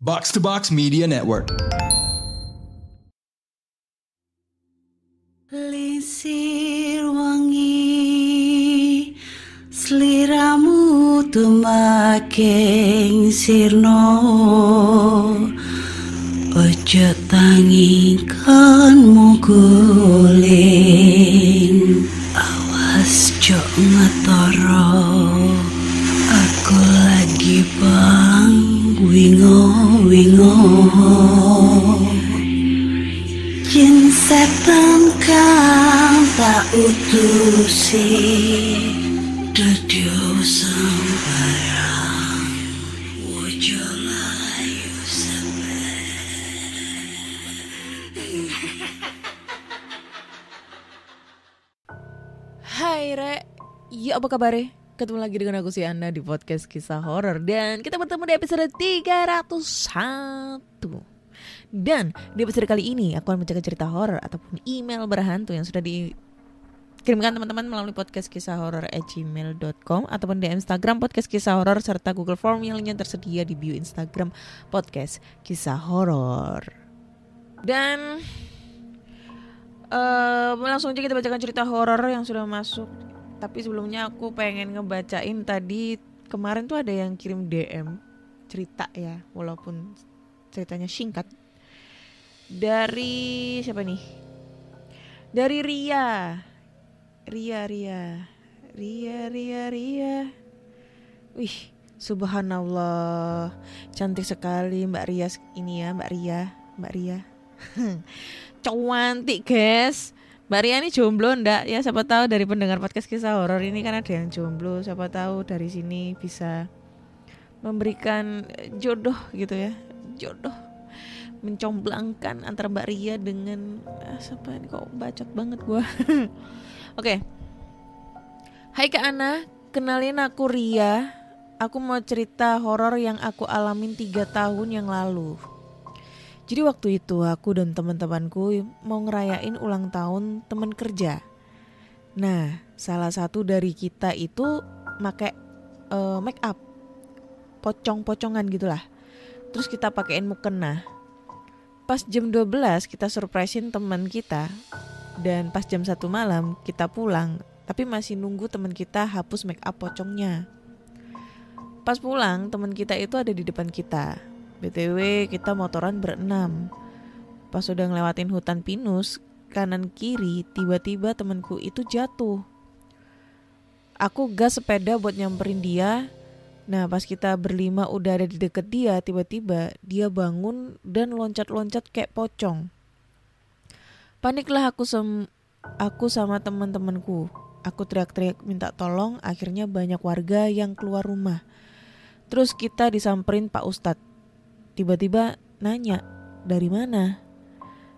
Box to Box Media Network. Lisir wangi sliramu tumaking sirno ojo tangikanmu guling awas jo ngetoro aku lagi bang wingo Jin setan kang tak utusi Dudu sembarang Wojo layu Hai Re, ya apa kabar? Ketemu lagi dengan aku si Anda di podcast kisah horor. Dan kita bertemu di episode 301. Dan di episode kali ini aku akan menjaga cerita horor ataupun email berhantu yang sudah dikirimkan teman-teman melalui podcast kisah horor @gmail.com ataupun di Instagram podcast kisah horor serta Google Form yang lainnya tersedia di bio Instagram podcast kisah horor. Dan langsung aja kita bacakan cerita horor yang sudah masuk. Tapi sebelumnya aku pengen ngebacain tadi kemarin tuh ada yang kirim DM cerita ya, walaupun ceritanya singkat. Dari siapa nih? Dari Ria. Wih, subhanallah. Cantik sekali Mbak Ria ini ya, Mbak Ria. Cantik, guys. Mbak Ria ini jomblo ndak? Ya siapa tahu dari pendengar podcast kisah horor ini kan ada yang jomblo. Siapa tahu dari sini bisa memberikan jodoh gitu ya. Jodoh mencomblangkan antara Mbak Ria dengan siapa ini, kok bacot banget gua. Oke. Hai Kak Ana, kenalin aku Ria. Aku mau cerita horor yang aku alamin 3 tahun yang lalu. Jadi waktu itu aku dan teman-temanku mau ngerayain ulang tahun teman kerja. Nah, salah satu dari kita itu pakai make up, pocong-pocongan gitulah. Terus kita pakein mukena. Pas jam 12 kita surprisein teman kita. Dan pas jam 1 malam kita pulang, tapi masih nunggu teman kita hapus make up pocongnya. Pas pulang teman kita itu ada di depan kita. BTW kita motoran berenam. Pas udah ngelewatin hutan pinus kanan kiri, tiba-tiba temanku itu jatuh. Aku gas sepeda buat nyamperin dia. Nah pas kita berlima udah ada di deket dia, tiba-tiba dia bangun dan loncat-loncat kayak pocong. Paniklah aku sama teman-temanku. Aku teriak-teriak minta tolong, akhirnya banyak warga yang keluar rumah. Terus kita disamperin Pak Ustadz. Tiba-tiba nanya, dari mana?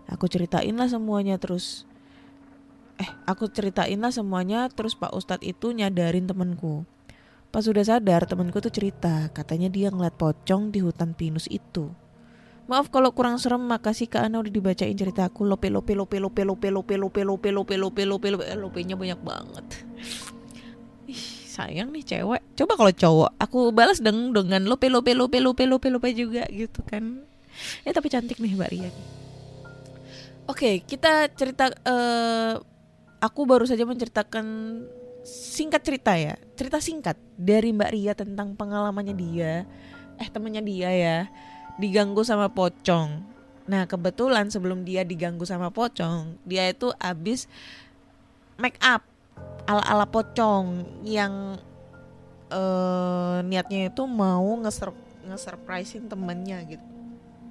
Aku ceritainlah semuanya terus Pak Ustadz itu nyadarin temanku. Pas udah sadar temanku tuh cerita, katanya dia ngeliat pocong di hutan pinus itu. Maaf kalau kurang serem, makasih Kak Ana udah dibacain ceritaku. Lope-nya banyak banget. Ih, sayang nih cewek. Coba kalau cowok, aku balas dengan lope juga gitu kan. Tapi cantik nih Mbak Ria. Oke, kita cerita. Aku baru saja menceritakan singkat cerita ya. Cerita singkat dari Mbak Ria tentang pengalamannya dia. Temennya dia ya, diganggu sama pocong. Nah kebetulan sebelum dia diganggu sama pocong, dia itu abis make up ala-ala pocong yang niatnya itu mau nge-surprisein temennya gitu.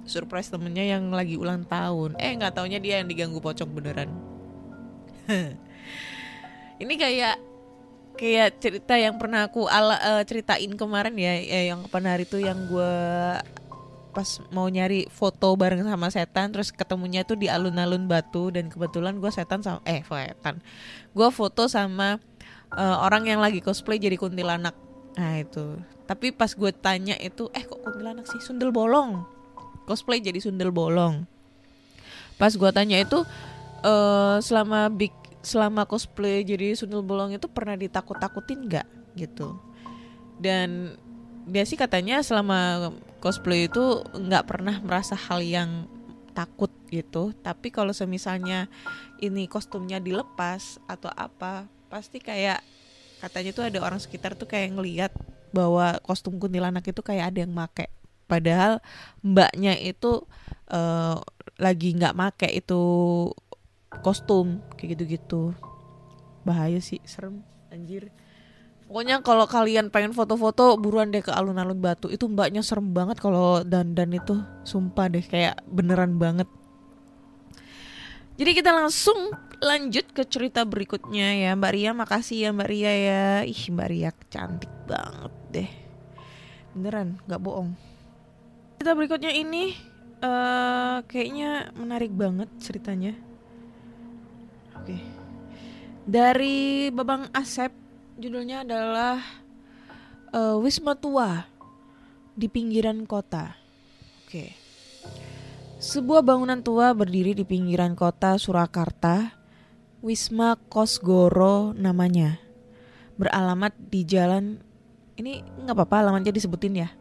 Surprise temennya yang lagi ulang tahun. Gak taunya dia yang diganggu pocong beneran. Ini kayak cerita yang pernah aku ceritain kemarin ya, yang kapan hari itu yang gue pas mau nyari foto bareng sama setan, terus ketemunya tuh di alun-alun Batu, dan kebetulan gue gue foto sama orang yang lagi cosplay jadi kuntilanak. Nah itu, tapi pas gue tanya itu kok kuntilanak sih, sundel bolong, cosplay jadi sundel bolong. Pas gue tanya itu selama cosplay jadi sundel bolong itu pernah ditakut-takutin gak gitu. Dan dia sih katanya selama cosplay itu nggak pernah merasa hal yang takut gitu. Tapi kalau semisalnya ini kostumnya dilepas atau apa, pasti kayak katanya tuh ada orang sekitar tuh kayak ngelihat bahwa kostum kuntilanak itu kayak ada yang make. Padahal mbaknya itu lagi nggak make itu kostum kayak gitu-gitu. Bahaya sih, serem anjir. Pokoknya kalau kalian pengen foto-foto buruan deh ke alun-alun Batu. Itu mbaknya serem banget kalau dandan itu. Sumpah deh kayak beneran banget. Jadi kita langsung lanjut ke cerita berikutnya ya Mbak Ria. Makasih ya Mbak Ria ya. Ih Mbak Ria cantik banget deh. Beneran gak bohong. Cerita berikutnya ini kayaknya menarik banget ceritanya. Oke. Dari Babang Asep. Judulnya adalah Wisma Tua di pinggiran kota. Oke. Sebuah bangunan tua berdiri di pinggiran kota Surakarta. Wisma Kosgoro namanya. Beralamat di jalan, ini nggak apa-apa alamatnya disebutin ya.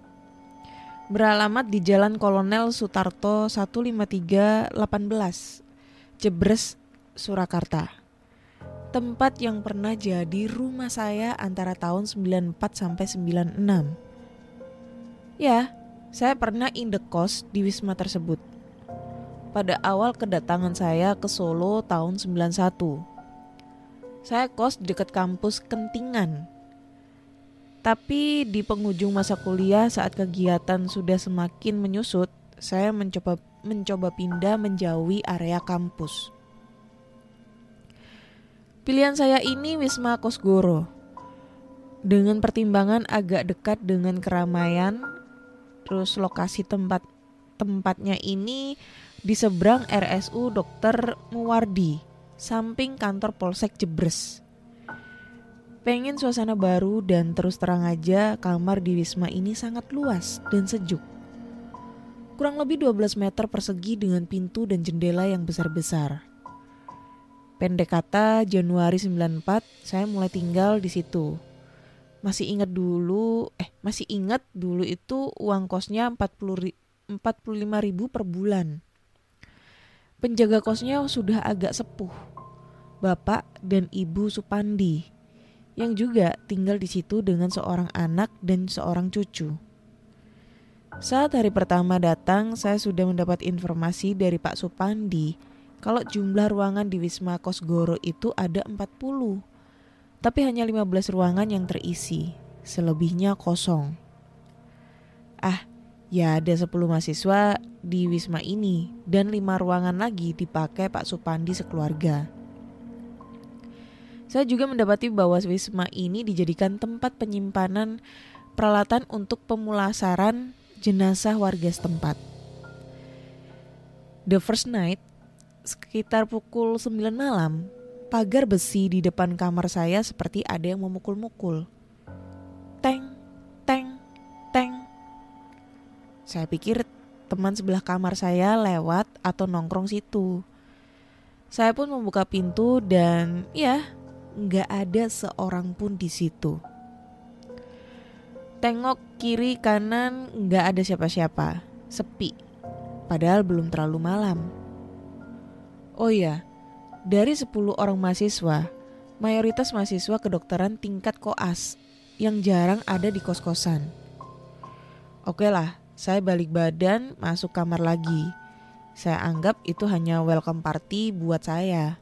Beralamat di Jalan Kolonel Sutarto 15318, Jebres, Surakarta. Tempat yang pernah jadi rumah saya antara tahun 94 sampai 96. Ya, saya pernah indekos di wisma tersebut. Pada awal kedatangan saya ke Solo tahun 91. Saya kos di dekat kampus Kentingan. Tapi di penghujung masa kuliah saat kegiatan sudah semakin menyusut, saya mencoba pindah menjauhi area kampus. Pilihan saya ini Wisma Kosgoro. Dengan pertimbangan agak dekat dengan keramaian, terus lokasi tempatnya ini di seberang RSU Dr. Muwardi, samping kantor Polsek Jebres. Pengen suasana baru dan terus terang aja kamar di Wisma ini sangat luas dan sejuk. Kurang lebih 12 meter persegi dengan pintu dan jendela yang besar-besar. Pendek kata Januari 94 saya mulai tinggal di situ. Masih ingat dulu itu uang kosnya 45.000 per bulan. Penjaga kosnya sudah agak sepuh, Bapak dan Ibu Supandi, yang juga tinggal di situ dengan seorang anak dan seorang cucu. Saat hari pertama datang, saya sudah mendapat informasi dari Pak Supandi kalau jumlah ruangan di Wisma Kosgoro itu ada 40. Tapi hanya 15 ruangan yang terisi, selebihnya kosong. Ya ada 10 mahasiswa di Wisma ini dan 5 ruangan lagi dipakai Pak Supandi sekeluarga. Saya juga mendapati bahwa Wisma ini dijadikan tempat penyimpanan peralatan untuk pemulasaran jenazah warga setempat. The first night, sekitar pukul 9 malam, pagar besi di depan kamar saya seperti ada yang memukul-mukul. Teng, teng, teng. Saya pikir teman sebelah kamar saya lewat atau nongkrong situ. Saya pun membuka pintu dan ya, gak ada seorang pun di situ. Tengok kiri kanan gak ada siapa-siapa, sepi. Padahal belum terlalu malam. Oh iya, dari 10 orang mahasiswa, mayoritas mahasiswa kedokteran tingkat koas yang jarang ada di kos-kosan. Oke lah, saya balik badan masuk kamar lagi. Saya anggap itu hanya welcome party buat saya.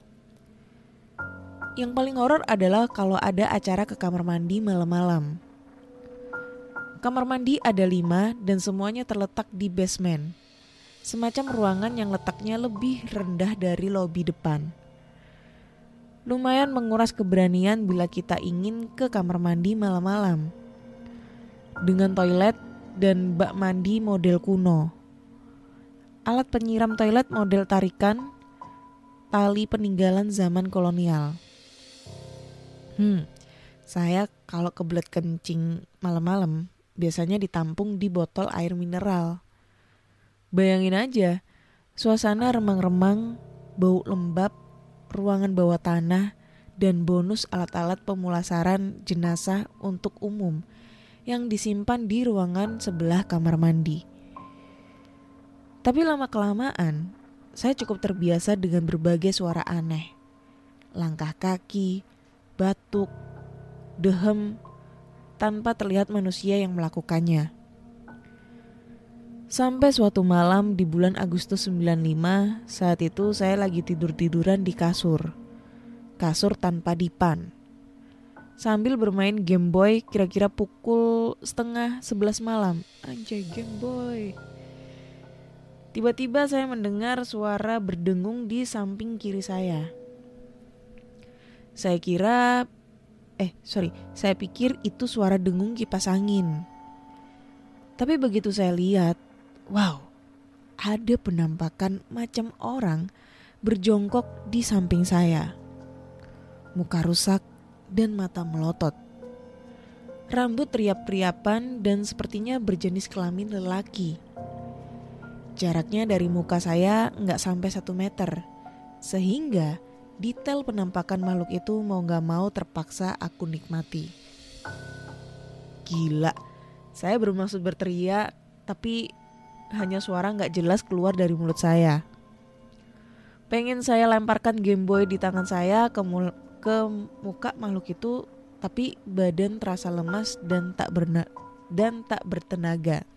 Yang paling horor adalah kalau ada acara ke kamar mandi malam-malam. Kamar mandi ada 5 dan semuanya terletak di basement. Semacam ruangan yang letaknya lebih rendah dari lobi depan. Lumayan menguras keberanian bila kita ingin ke kamar mandi malam-malam. Dengan toilet dan bak mandi model kuno. Alat penyiram toilet model tarikan, tali peninggalan zaman kolonial. Saya kalau kebelet kencing malam-malam biasanya ditampung di botol air mineral. Bayangin aja, suasana remang-remang, bau lembab, ruangan bawah tanah, dan bonus alat-alat pemulasaran jenazah untuk umum yang disimpan di ruangan sebelah kamar mandi. Tapi lama-kelamaan, saya cukup terbiasa dengan berbagai suara aneh. Langkah kaki, batuk, dehem, tanpa terlihat manusia yang melakukannya. Sampai suatu malam di bulan Agustus 95, saat itu saya lagi tidur-tiduran di kasur. Kasur tanpa dipan. Sambil bermain Game Boy kira-kira pukul 10:30 malam. Anjay, Game Boy. Tiba-tiba saya mendengar suara berdengung di samping kiri saya. Saya pikir itu suara dengung kipas angin. Tapi begitu saya lihat, wow, ada penampakan macam orang berjongkok di samping saya. Muka rusak dan mata melotot. Rambut riap-riapan dan sepertinya berjenis kelamin lelaki. Jaraknya dari muka saya nggak sampai 1 meter. Sehingga detail penampakan makhluk itu mau gak mau terpaksa aku nikmati. Gila, saya bermaksud berteriak, tapi hanya suara gak jelas keluar dari mulut saya. Pengen saya lemparkan Game Boy di tangan saya ke muka makhluk itu, tapi badan terasa lemas dan tak bertenaga.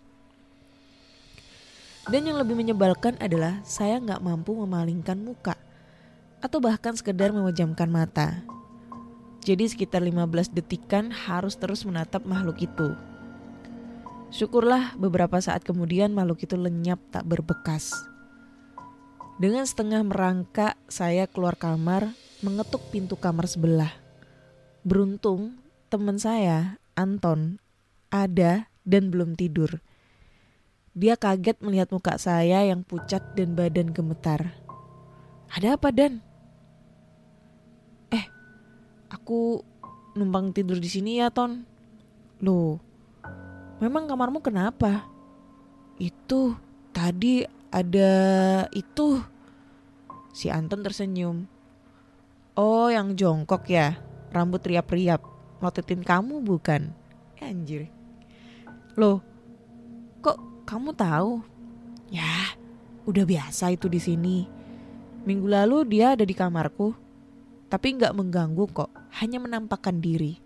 Dan yang lebih menyebalkan adalah saya gak mampu memalingkan muka atau bahkan sekedar memejamkan mata. Jadi sekitar 15 detikan harus terus menatap makhluk itu. Syukurlah beberapa saat kemudian makhluk itu lenyap tak berbekas. Dengan setengah merangkak saya keluar kamar, mengetuk pintu kamar sebelah. Beruntung teman saya, Anton, ada dan belum tidur. Dia kaget melihat muka saya yang pucat dan badan gemetar. Ada apa, Dan? Aku numpang tidur di sini ya, Ton. Loh, memang kamarmu kenapa? Itu, tadi ada itu. Si Anton tersenyum. Oh, yang jongkok ya? Rambut riap-riap. Ngototin kamu bukan? Anjir. Loh, kok kamu tahu? Ya, udah biasa itu di sini. Minggu lalu dia ada di kamarku, tapi nggak mengganggu kok, hanya menampakkan diri.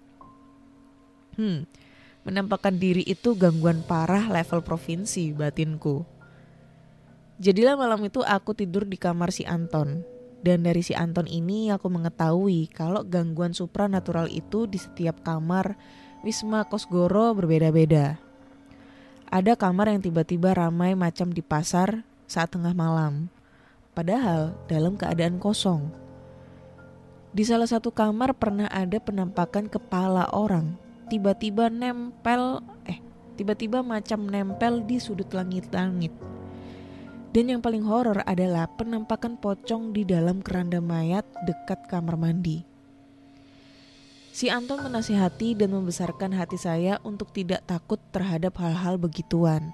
Menampakkan diri itu gangguan parah level provinsi batinku. Jadilah malam itu aku tidur di kamar si Anton. Dan dari si Anton ini aku mengetahui kalau gangguan supranatural itu di setiap kamar Wisma Kosgoro berbeda-beda. Ada kamar yang tiba-tiba ramai macam di pasar saat tengah malam, padahal dalam keadaan kosong. Di salah satu kamar pernah ada penampakan kepala orang tiba-tiba macam nempel di sudut langit-langit. Dan yang paling horor adalah penampakan pocong di dalam keranda mayat dekat kamar mandi. Si Anton menasihati dan membesarkan hati saya untuk tidak takut terhadap hal-hal begituan.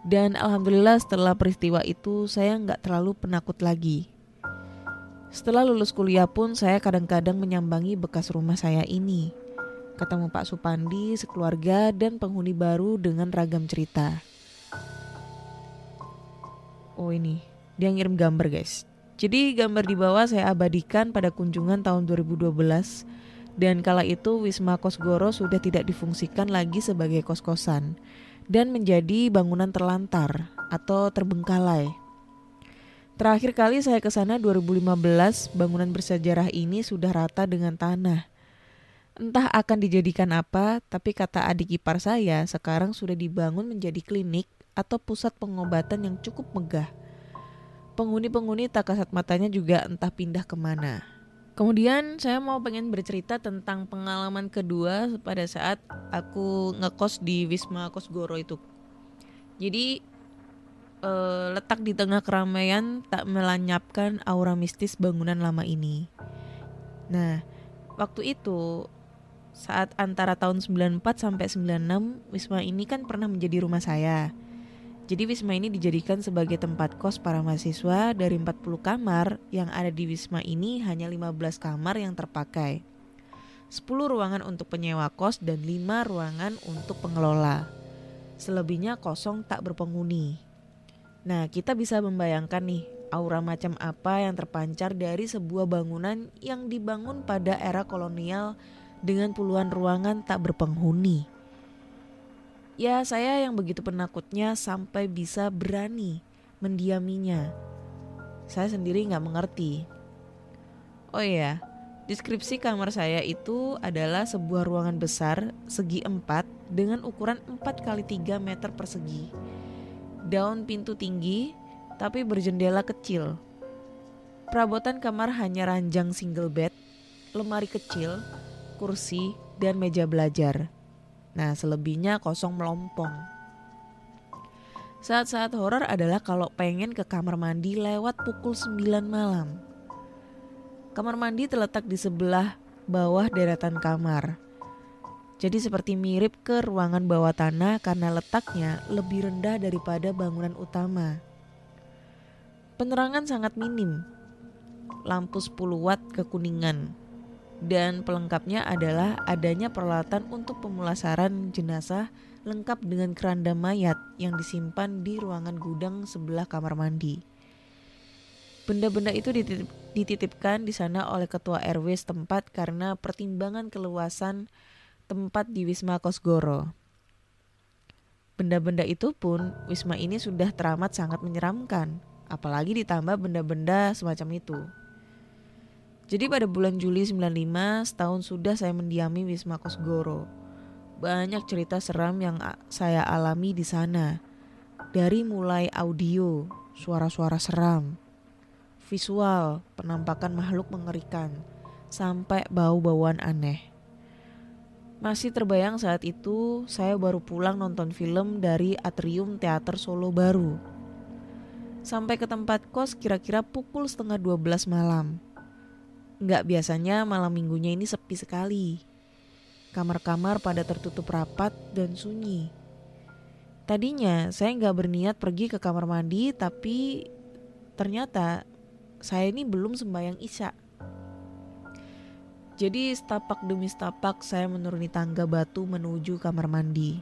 Dan alhamdulillah setelah peristiwa itu saya gak terlalu penakut lagi. Setelah lulus kuliah pun saya kadang-kadang menyambangi bekas rumah saya ini. Ketemu Pak Supandi, sekeluarga dan penghuni baru dengan ragam cerita. Oh ini, dia ngirim gambar guys. Jadi gambar di bawah saya abadikan pada kunjungan tahun 2012. Dan kala itu Wisma Kosgoro sudah tidak difungsikan lagi sebagai kos-kosan dan menjadi bangunan terlantar atau terbengkalai. Terakhir kali saya ke sana 2015, bangunan bersejarah ini sudah rata dengan tanah. Entah akan dijadikan apa, tapi kata adik ipar saya sekarang sudah dibangun menjadi klinik atau pusat pengobatan yang cukup megah. Penghuni-penghuni tak kasat matanya juga entah pindah kemana. Kemudian saya pengen bercerita tentang pengalaman kedua pada saat aku ngekos di Wisma Kosgoro itu. Jadi letak di tengah keramaian tak melenyapkan aura mistis bangunan lama ini. Nah, waktu itu saat antara tahun 94 sampai 96, Wisma ini kan pernah menjadi rumah saya. Jadi Wisma ini dijadikan sebagai tempat kos para mahasiswa. Dari 40 kamar yang ada di Wisma ini hanya 15 kamar yang terpakai. 10 ruangan untuk penyewa kos dan 5 ruangan untuk pengelola. Selebihnya kosong tak berpenghuni. Nah, kita bisa membayangkan nih aura macam apa yang terpancar dari sebuah bangunan yang dibangun pada era kolonial dengan puluhan ruangan tak berpenghuni. Ya, saya yang begitu penakutnya sampai bisa berani mendiaminya. Saya sendiri gak mengerti. Oh iya, deskripsi kamar saya itu adalah sebuah ruangan besar segi 4 dengan ukuran 4x3 meter persegi. Daun pintu tinggi tapi berjendela kecil. Perabotan kamar hanya ranjang single bed, lemari kecil, kursi, dan meja belajar. Nah, selebihnya kosong melompong. Saat-saat horor adalah kalau pengen ke kamar mandi lewat pukul 9 malam. Kamar mandi terletak di sebelah bawah deretan kamar. Jadi seperti mirip ke ruangan bawah tanah karena letaknya lebih rendah daripada bangunan utama. Penerangan sangat minim, lampu 10 watt kekuningan. Dan pelengkapnya adalah adanya peralatan untuk pemulasaran jenazah lengkap dengan keranda mayat yang disimpan di ruangan gudang sebelah kamar mandi. Benda-benda itu dititipkan di sana oleh ketua RW setempat karena pertimbangan keluasan tempat di Wisma Kosgoro. Benda-benda itu pun wisma ini sudah teramat sangat menyeramkan, apalagi ditambah benda-benda semacam itu. Jadi pada bulan Juli 95, setahun sudah saya mendiami Wisma Kosgoro. Banyak cerita seram yang saya alami di sana. Dari mulai audio, suara-suara seram, visual, penampakan makhluk mengerikan, sampai bau-bauan aneh. Masih terbayang saat itu saya baru pulang nonton film dari Atrium Teater Solo Baru. Sampai ke tempat kos kira-kira pukul 11:30 malam. Nggak biasanya malam minggunya ini sepi sekali. Kamar-kamar pada tertutup rapat dan sunyi. Tadinya saya nggak berniat pergi ke kamar mandi, tapi ternyata saya ini belum sembahyang Isya. Jadi setapak demi setapak saya menuruni tangga batu menuju kamar mandi.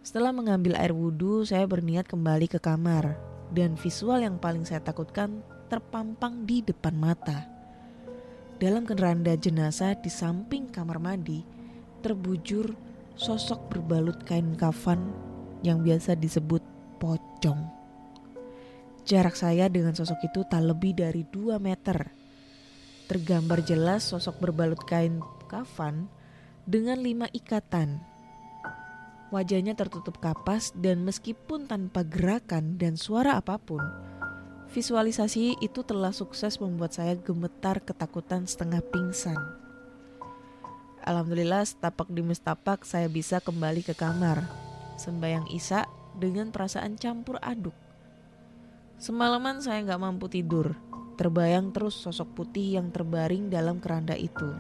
Setelah mengambil air wudhu, saya berniat kembali ke kamar. Dan visual yang paling saya takutkan terpampang di depan mata. Dalam keranda jenazah di samping kamar mandi terbujur sosok berbalut kain kafan yang biasa disebut pocong. Jarak saya dengan sosok itu tak lebih dari 2 meter. Tergambar jelas sosok berbalut kain kafan dengan 5 ikatan. Wajahnya tertutup kapas dan meskipun tanpa gerakan dan suara apapun, visualisasi itu telah sukses membuat saya gemetar ketakutan setengah pingsan. Alhamdulillah setapak demi setapak saya bisa kembali ke kamar, sembahyang Isya dengan perasaan campur aduk. Semalaman saya gak mampu tidur, terbayang terus sosok putih yang terbaring dalam keranda itu.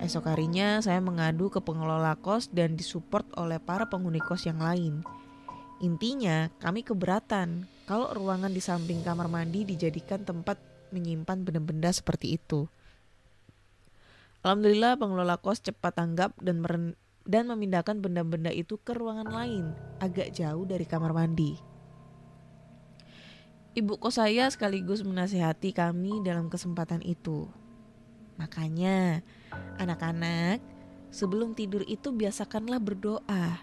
Esok harinya saya mengadu ke pengelola kos dan disupport oleh para penghuni kos yang lain. Intinya kami keberatan kalau ruangan di samping kamar mandi dijadikan tempat menyimpan benda-benda seperti itu. Alhamdulillah pengelola kos cepat tanggap dan memindahkan benda-benda itu ke ruangan lain agak jauh dari kamar mandi. Ibu kos saya sekaligus menasihati kami dalam kesempatan itu. Makanya anak-anak sebelum tidur itu biasakanlah berdoa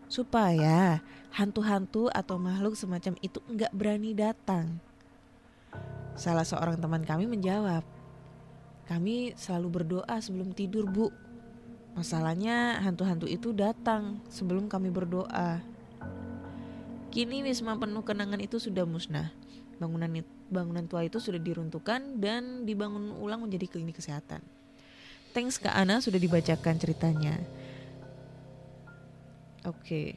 supaya hantu-hantu atau makhluk semacam itu enggak berani datang. Salah seorang teman kami menjawab, kami selalu berdoa sebelum tidur, Bu. Masalahnya hantu-hantu itu datang sebelum kami berdoa. Kini wisma penuh kenangan itu sudah musnah. Bangunan tua itu sudah diruntuhkan dan dibangun ulang menjadi klinik kesehatan. Thanks Kak Ana sudah dibacakan ceritanya. Oke.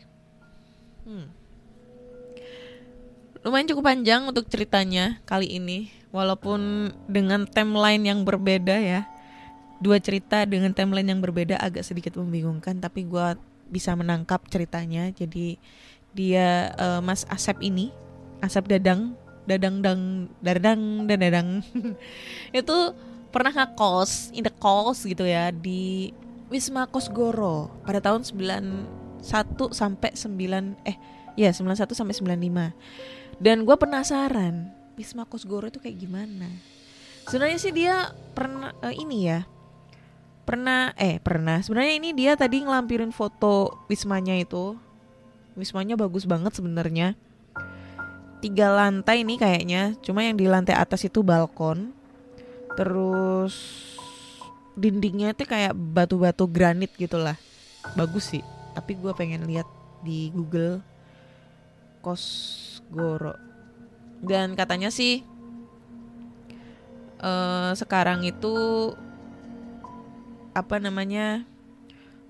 Lumayan cukup panjang untuk ceritanya kali ini, walaupun dengan timeline yang berbeda ya. 2 cerita dengan timeline yang berbeda agak sedikit membingungkan, tapi gue bisa menangkap ceritanya. Jadi dia Mas Asep ini, Asep Dadang itu pernah ngekos, indekos gitu ya di Wisma Kosgoro pada tahun 91 sampai Ya 91 sampai 95. Dan gue penasaran Wisma Kosgoro itu kayak gimana. Sebenarnya sih dia pernah pernah. Sebenarnya ini dia tadi ngelampirin foto wismanya itu. Wismanya bagus banget sebenarnya. 3 lantai ini kayaknya. Cuma yang di lantai atas itu balkon. Terus dindingnya itu kayak batu-batu granit gitulah. Bagus sih. Tapi gue pengen lihat di Google Kosgoro. Dan katanya sih sekarang itu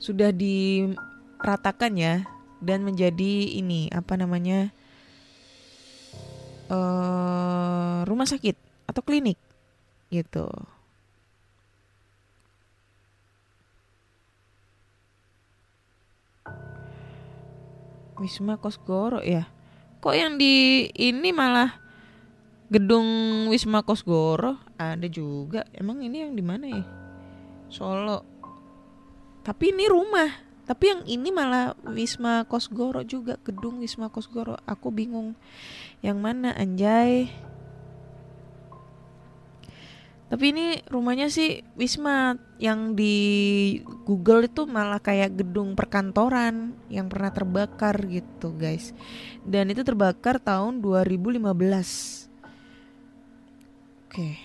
sudah diratakan ya, dan menjadi rumah sakit atau klinik gitu. Wisma Kosgoro ya. Kok yang di ini malah gedung Wisma Kosgoro? Ada juga. Emang ini yang di mana ya? Solo. Tapi ini rumah. Tapi yang ini malah Wisma Kosgoro juga, gedung Wisma Kosgoro. Aku bingung yang mana anjay. Tapi ini rumahnya sih Wisma, yang di Google itu malah kayak gedung perkantoran yang pernah terbakar gitu guys. Dan itu terbakar tahun 2015. Oke.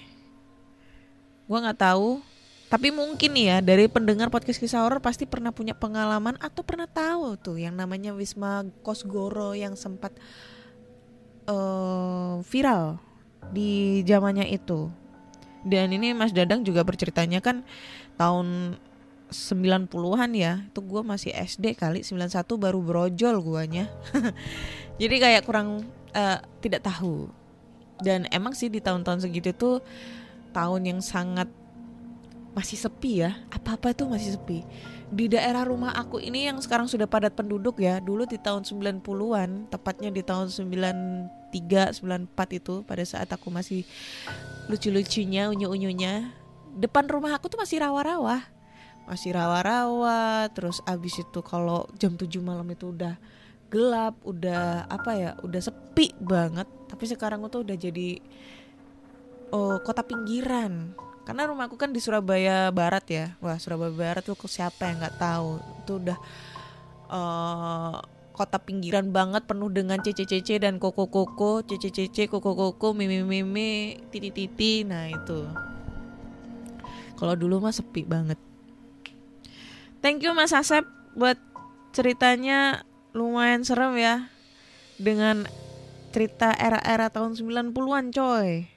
Gua gak tahu, tapi mungkin ya dari pendengar podcast kisah horor pasti pernah punya pengalaman atau pernah tahu tuh yang namanya Wisma Kosgoro yang sempat viral di zamannya itu. Dan ini Mas Dadang juga berceritanya kan tahun 90-an ya. Itu gue masih SD kali, 91 baru brojol guanya. Jadi kayak kurang tidak tahu. Dan emang sih di tahun-tahun segitu tuh tahun yang sangat masih sepi ya. Apa-apa tuh masih sepi. Di daerah rumah aku ini yang sekarang sudah padat penduduk ya. Dulu di tahun 90-an, tepatnya di tahun 93, 94 itu, pada saat aku masih lucu-lucunya, unyu-unyunya, depan rumah aku tuh masih rawa-rawa. Terus abis itu kalau jam 7 malam itu udah gelap, udah udah sepi banget. Tapi sekarang tuh udah jadi kota pinggiran. Karena rumahku kan di Surabaya Barat ya. Wah, Surabaya Barat tuh siapa yang nggak tahu? Itu udah kota pinggiran banget, penuh dengan cece-cece dan koko-koko, cece-cece, koko-koko, mimi-mimi, titi-titi. Nah itu. Kalau dulu mah sepi banget. Thank you Mas Asep buat ceritanya, lumayan serem ya. Dengan cerita era-era tahun 90-an coy.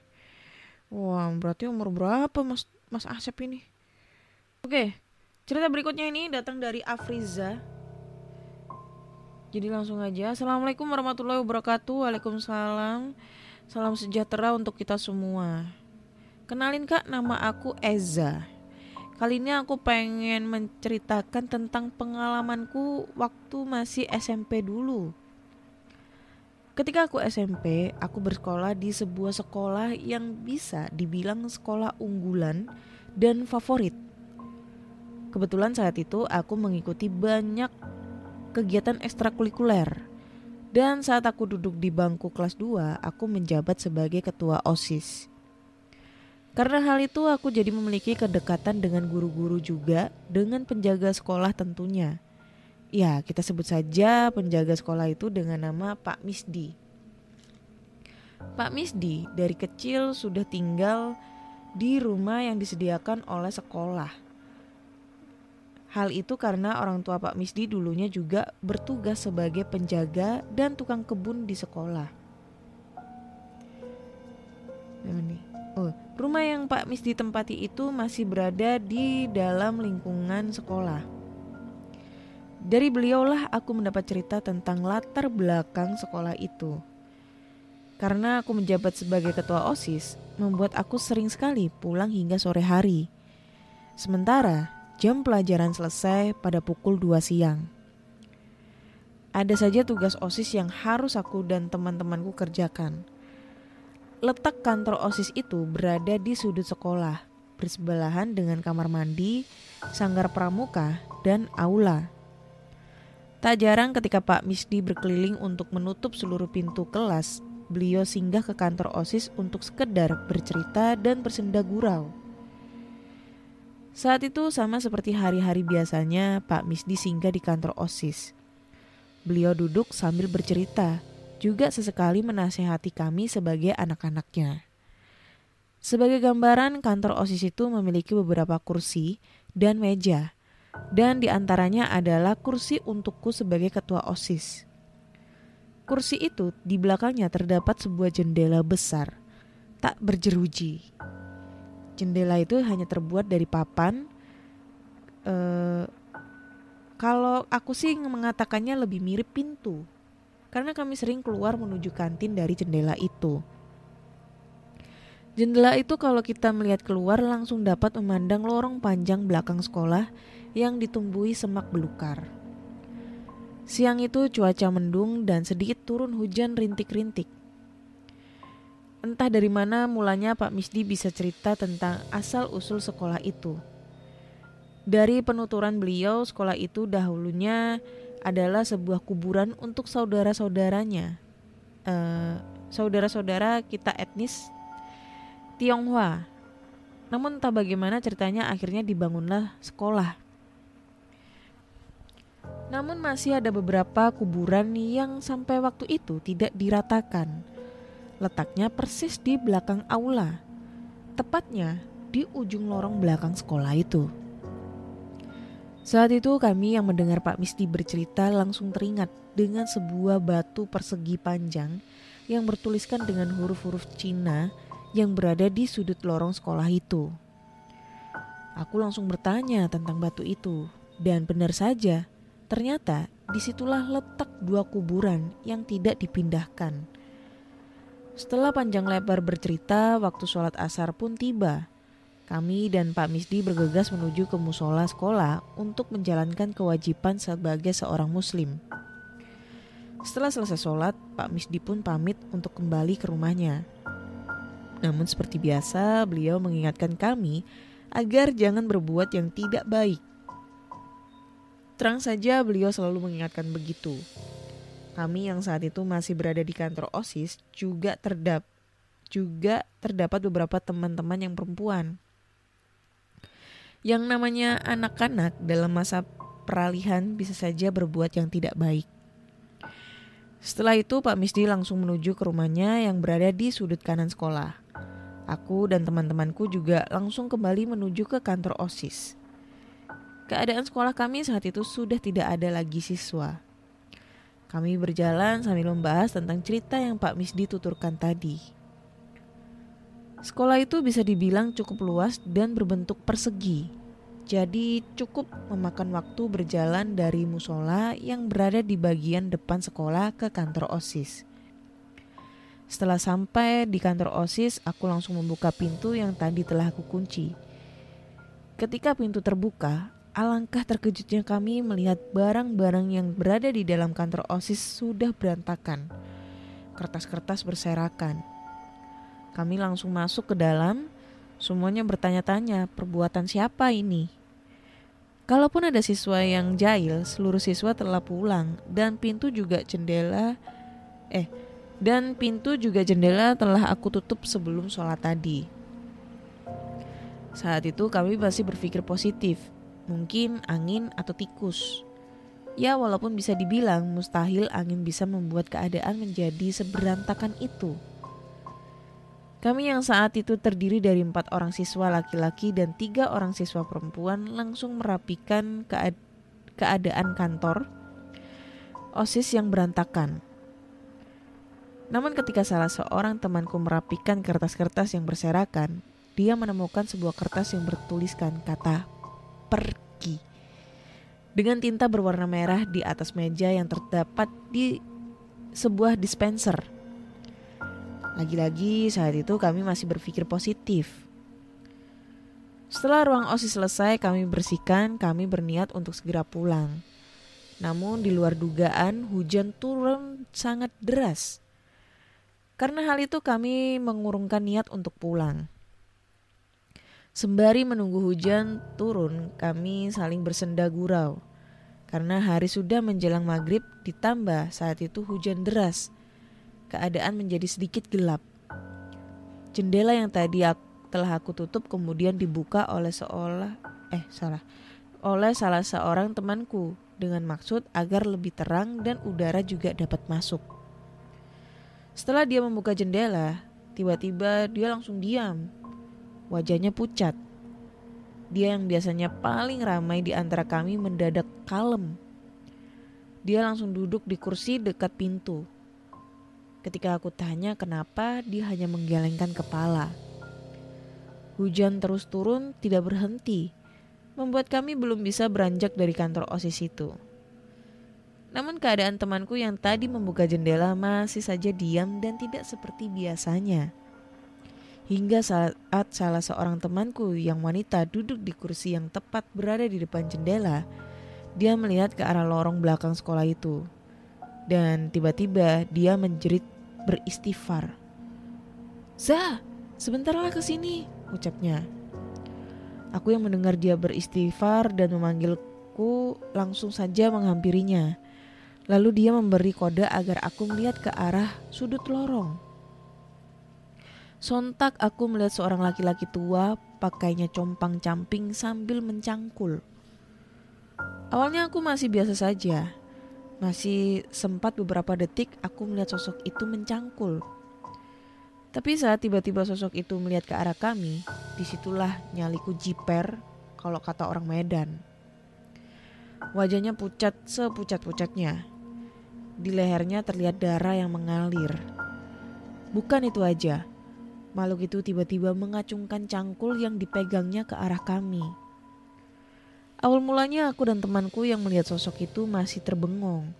Wah, berarti umur berapa Mas Asep ini? Oke, cerita berikutnya ini datang dari Afriza. Jadi langsung aja. Assalamualaikum warahmatullahi wabarakatuh. Waalaikumsalam. Salam sejahtera untuk kita semua. Kenalin Kak, nama aku Eza. Kali ini aku pengen menceritakan tentang pengalamanku waktu masih SMP dulu. Ketika aku SMP, aku bersekolah di sebuah sekolah yang bisa dibilang sekolah unggulan dan favorit. Kebetulan saat itu aku mengikuti banyak kegiatan ekstrakurikuler. Dan saat aku duduk di bangku kelas 2, aku menjabat sebagai ketua OSIS. Karena hal itu aku jadi memiliki kedekatan dengan guru-guru juga, dengan penjaga sekolah tentunya. Ya, kita sebut saja penjaga sekolah itu dengan nama Pak Misdi. Pak Misdi dari kecil sudah tinggal di rumah yang disediakan oleh sekolah. Hal itu karena orang tua Pak Misdi dulunya juga bertugas sebagai penjaga dan tukang kebun di sekolah. Rumah yang Pak Misdi tempati itu masih berada di dalam lingkungan sekolah. Dari beliaulah aku mendapat cerita tentang latar belakang sekolah itu. Karena aku menjabat sebagai ketua OSIS, membuat aku sering sekali pulang hingga sore hari. Sementara jam pelajaran selesai pada pukul 2 siang. Ada saja tugas OSIS yang harus aku dan teman-temanku kerjakan. Letak kantor OSIS itu berada di sudut sekolah, bersebelahan dengan kamar mandi, sanggar pramuka, dan aula. Tak jarang ketika Pak Misdi berkeliling untuk menutup seluruh pintu kelas, beliau singgah ke kantor OSIS untuk sekedar bercerita dan bersenda gurau. Saat itu sama seperti hari-hari biasanya, Pak Misdi singgah di kantor OSIS. Beliau duduk sambil bercerita, juga sesekali menasehati kami sebagai anak-anaknya. Sebagai gambaran, kantor OSIS itu memiliki beberapa kursi dan meja, dan diantaranya adalah kursi untukku sebagai ketua OSIS. Kursi itu di belakangnya terdapat sebuah jendela besar, tak berjeruji. Jendela itu hanya terbuat dari papan. Kalau aku sih mengatakannya lebih mirip pintu, karena kami sering keluar menuju kantin dari jendela itu. Jendela itu kalau kita melihat keluar langsung dapat memandang lorong panjang belakang sekolah yang ditumbuhi semak belukar. Siang itu cuaca mendung dan sedikit turun hujan rintik-rintik. Entah dari mana mulanya Pak Misdi bisa cerita tentang asal-usul sekolah itu. Dari penuturan beliau, sekolah itu dahulunya adalah sebuah kuburan untuk saudara-saudaranya. Saudara-saudara kita etnis Tionghoa. Namun entah bagaimana ceritanya akhirnya dibangunlah sekolah. Namun masih ada beberapa kuburan yang sampai waktu itu tidak diratakan. Letaknya persis di belakang aula, tepatnya di ujung lorong belakang sekolah itu. Saat itu kami yang mendengar Pak Misdi bercerita langsung teringat dengan sebuah batu persegi panjang yang bertuliskan dengan huruf-huruf Cina yang berada di sudut lorong sekolah itu. Aku langsung bertanya tentang batu itu, dan benar saja, ternyata disitulah letak dua kuburan yang tidak dipindahkan. Setelah panjang lebar bercerita, waktu sholat asar pun tiba. Kami dan Pak Misdi bergegas menuju ke musola sekolah untuk menjalankan kewajiban sebagai seorang muslim. Setelah selesai sholat, Pak Misdi pun pamit untuk kembali ke rumahnya. Namun seperti biasa, beliau mengingatkan kami agar jangan berbuat yang tidak baik. Terang saja beliau selalu mengingatkan begitu. Kami yang saat itu masih berada di kantor OSIS juga terdapat beberapa teman-teman yang perempuan. Yang namanya anak-anak dalam masa peralihan bisa saja berbuat yang tidak baik. Setelah itu Pak Misdi langsung menuju ke rumahnya yang berada di sudut kanan sekolah. Aku dan teman-temanku juga langsung kembali menuju ke kantor OSIS. Keadaan sekolah kami saat itu sudah tidak ada lagi siswa. Kami berjalan sambil membahas tentang cerita yang Pak Misdi tuturkan tadi. Sekolah itu bisa dibilang cukup luas dan berbentuk persegi. Jadi cukup memakan waktu berjalan dari musola yang berada di bagian depan sekolah ke kantor OSIS. Setelah sampai di kantor OSIS, aku langsung membuka pintu yang tadi telah aku kunci. Ketika pintu terbuka, alangkah terkejutnya kami melihat barang-barang yang berada di dalam kantor OSIS sudah berantakan. Kertas-kertas berserakan. Kami langsung masuk ke dalam, semuanya bertanya-tanya perbuatan siapa ini. Kalaupun ada siswa yang jahil, seluruh siswa telah pulang dan pintu juga jendela telah aku tutup sebelum sholat tadi. Saat itu kami masih berpikir positif. Mungkin angin atau tikus. Ya walaupun bisa dibilang mustahil angin bisa membuat keadaan menjadi seberantakan itu. Kami yang saat itu terdiri dari 4 orang siswa laki-laki dan 3 orang siswa perempuan langsung merapikan keadaan kantor OSIS yang berantakan. Namun ketika salah seorang temanku merapikan kertas-kertas yang berserakan, dia menemukan sebuah kertas yang bertuliskan kata pergi dengan tinta berwarna merah di atas meja yang terdapat di sebuah dispenser. Lagi-lagi saat itu kami masih berpikir positif. Setelah ruang OSIS selesai kami bersihkan, kami berniat untuk segera pulang. Namun di luar dugaan hujan turun sangat deras. Karena hal itu kami mengurungkan niat untuk pulang. Sembari menunggu hujan turun, kami saling bersenda gurau. karena hari sudah menjelang maghrib, ditambah saat itu hujan deras. Keadaan menjadi sedikit gelap. Jendela yang tadi telah aku tutup kemudian dibuka oleh oleh salah seorang temanku dengan maksud agar lebih terang dan udara juga dapat masuk. Setelah dia membuka jendela, tiba-tiba dia langsung diam. Wajahnya pucat. Dia yang biasanya paling ramai di antara kami mendadak kalem. Dia langsung duduk di kursi dekat pintu. Ketika aku tanya kenapa, dia hanya menggelengkan kepala. Hujan terus turun tidak berhenti, membuat kami belum bisa beranjak dari kantor OSIS itu. Namun keadaan temanku yang tadi membuka jendela masih saja diam dan tidak seperti biasanya. Hingga saat salah seorang temanku yang wanita duduk di kursi yang tepat berada di depan jendela, dia melihat ke arah lorong belakang sekolah itu. Dan tiba-tiba dia menjerit beristighfar. "Za, sebentarlah ke sini," ucapnya. Aku yang mendengar dia beristighfar dan memanggilku langsung saja menghampirinya. Lalu dia memberi kode agar aku melihat ke arah sudut lorong. Sontak aku melihat seorang laki-laki tua, pakainya compang-camping sambil mencangkul. Awalnya aku masih biasa saja. Masih sempat beberapa detik aku melihat sosok itu mencangkul. Tapi saat tiba-tiba sosok itu melihat ke arah kami, disitulah nyaliku jiper kalau kata orang Medan. Wajahnya pucat sepucat-pucatnya. Di lehernya terlihat darah yang mengalir. Bukan itu aja. Makhluk itu tiba-tiba mengacungkan cangkul yang dipegangnya ke arah kami. Awal mulanya aku dan temanku yang melihat sosok itu masih terbengong.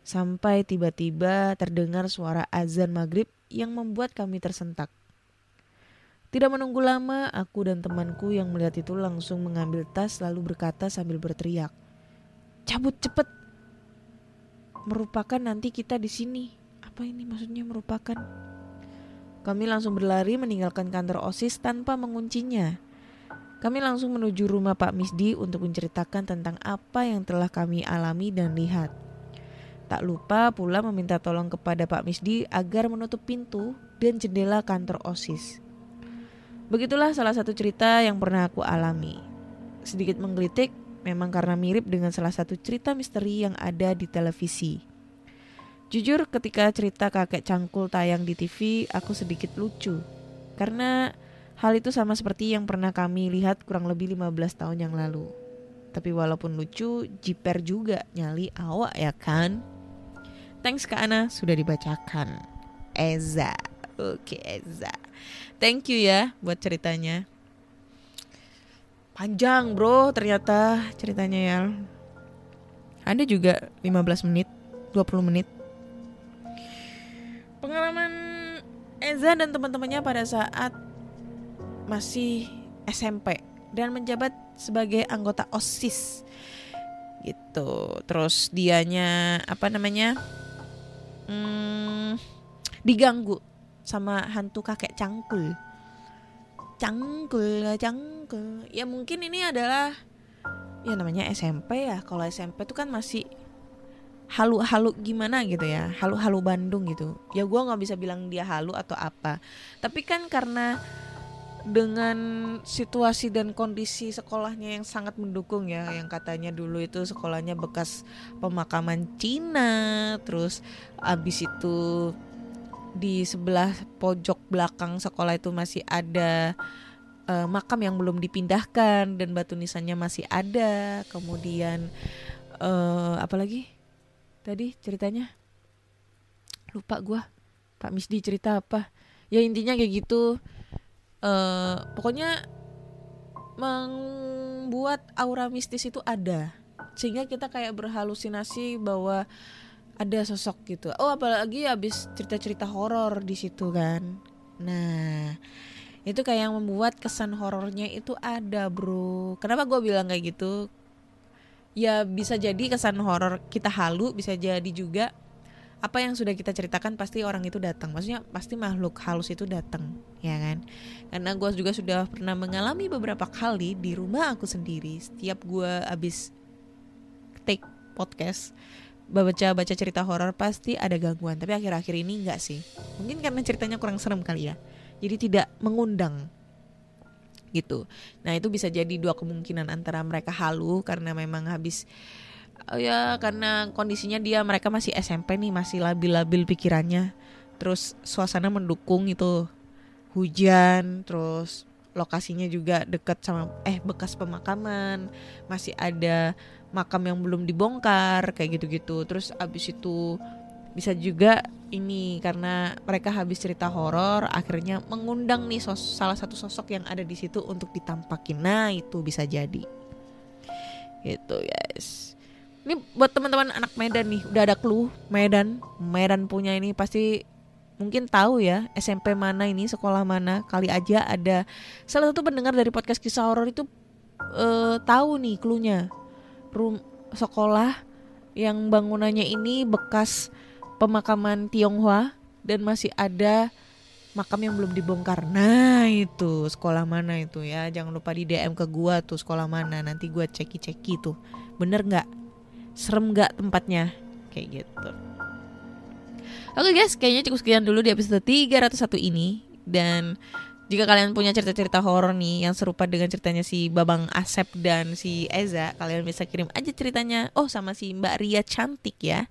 Sampai tiba-tiba terdengar suara azan maghrib yang membuat kami tersentak. Tidak menunggu lama, aku dan temanku yang melihat itu langsung mengambil tas lalu berkata sambil berteriak, "Cabut cepet! Merupakan nanti kita di sini." Apa ini maksudnya merupakan? Kami langsung berlari meninggalkan kantor OSIS tanpa menguncinya. Kami langsung menuju rumah Pak Misdi untuk menceritakan tentang apa yang telah kami alami dan lihat. Tak lupa pula meminta tolong kepada Pak Misdi agar menutup pintu dan jendela kantor OSIS. Begitulah salah satu cerita yang pernah aku alami. Sedikit menggelitik, memang karena mirip dengan salah satu cerita misteri yang ada di televisi. Jujur ketika cerita kakek cangkul tayang di TV, aku sedikit lucu. Karena hal itu sama seperti yang pernah kami lihat kurang lebih 15 tahun yang lalu. Tapi walaupun lucu, jiper juga nyali awak ya kan? Thanks Kak Ana sudah dibacakan. Eza. Oke Eza. Thank you ya buat ceritanya. Panjang bro ternyata ceritanya ya. Ada juga 15 menit, 20 menit. Pengalaman Eza dan teman-temannya pada saat masih SMP dan menjabat sebagai anggota OSIS gitu. Terus dianya diganggu sama hantu kakek cangkul. Ya mungkin ini adalah ya namanya SMP ya. Kalau SMP tuh kan masih halu-halu gimana gitu ya, halu-halu Bandung gitu. Ya gue nggak bisa bilang dia halu atau apa. Tapi kan karena dengan situasi dan kondisi sekolahnya yang sangat mendukung ya, yang katanya dulu itu sekolahnya bekas pemakaman Cina, terus abis itu di sebelah pojok belakang sekolah itu masih ada makam yang belum dipindahkan dan batu nisannya masih ada. Kemudian apa lagi? Tadi ceritanya lupa gue. Pak Misdi cerita apa? Ya intinya kayak gitu. Pokoknya membuat aura mistis itu ada, sehingga kita kayak berhalusinasi bahwa ada sosok gitu. Oh apalagi abis cerita-cerita horor di situ kan. Nah itu kayak yang membuat kesan horornya itu ada bro. Kenapa gue bilang kayak gitu? Ya bisa jadi kesan horor kita halu, bisa jadi juga apa yang sudah kita ceritakan pasti orang itu datang. Maksudnya pasti makhluk halus itu datang, ya kan? Karena gue juga sudah pernah mengalami beberapa kali di rumah aku sendiri. Setiap gue abis take podcast, baca cerita horor pasti ada gangguan. Tapi akhir-akhir ini enggak sih. Mungkin karena ceritanya kurang serem kali ya. Jadi tidak mengundang gitu. Nah itu bisa jadi dua kemungkinan, antara mereka halu karena memang habis karena kondisinya mereka masih SMP nih, masih labil-labil pikirannya. Terus suasana mendukung itu, hujan, terus lokasinya juga dekat sama bekas pemakaman, masih ada makam yang belum dibongkar kayak gitu-gitu. Terus abis itu bisa juga ini karena mereka habis cerita horor, akhirnya mengundang nih salah satu sosok yang ada di situ untuk ditampakin. Nah itu bisa jadi gitu guys. Ini buat teman-teman anak Medan nih, udah ada clue. Medan punya ini pasti mungkin tahu ya SMP mana ini, sekolah mana. Kali aja ada salah satu pendengar dari podcast kisah horor itu tahu nih cluenya. Sekolah yang bangunannya ini bekas pemakaman Tionghoa dan masih ada makam yang belum dibongkar. Nah itu sekolah mana itu ya, jangan lupa di DM ke gua tuh sekolah mana, nanti gua ceki tuh bener gak, serem gak tempatnya kayak gitu. Oke guys, kayaknya cukup sekian dulu di episode 301 ini. Dan jika kalian punya cerita-cerita horor nih yang serupa dengan ceritanya si Babang Asep dan si Eza, kalian bisa kirim aja ceritanya. Oh sama si Mbak Ria cantik ya.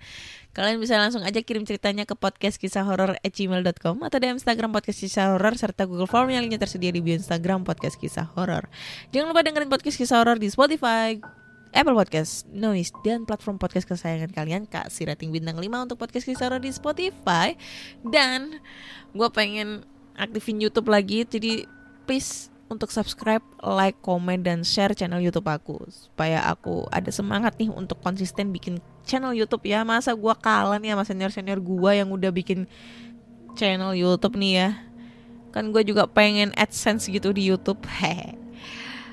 Kalian bisa langsung aja kirim ceritanya ke podcastkisahhoror@gmail.com atau di Instagram podcast kisah horor serta Google Form yang lainnya tersedia di bio Instagram podcast kisah horor. Jangan lupa dengerin podcast kisah horor di Spotify, Apple Podcast, Noise, dan platform podcast kesayangan kalian. Kasih rating bintang 5 untuk podcast kisah horor di Spotify. Dan gue pengen aktifin YouTube lagi, jadi please untuk subscribe, like, komen, dan share channel YouTube aku supaya aku ada semangat nih untuk konsisten bikin channel YouTube ya. Masa gue kalah nih sama senior-senior gue yang udah bikin channel YouTube nih ya. Kan gue juga pengen AdSense gitu di YouTube.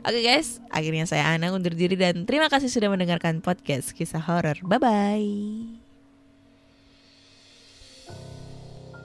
Oke guys, akhirnya saya Ana undur diri dan terima kasih sudah mendengarkan podcast kisah horor. Bye bye.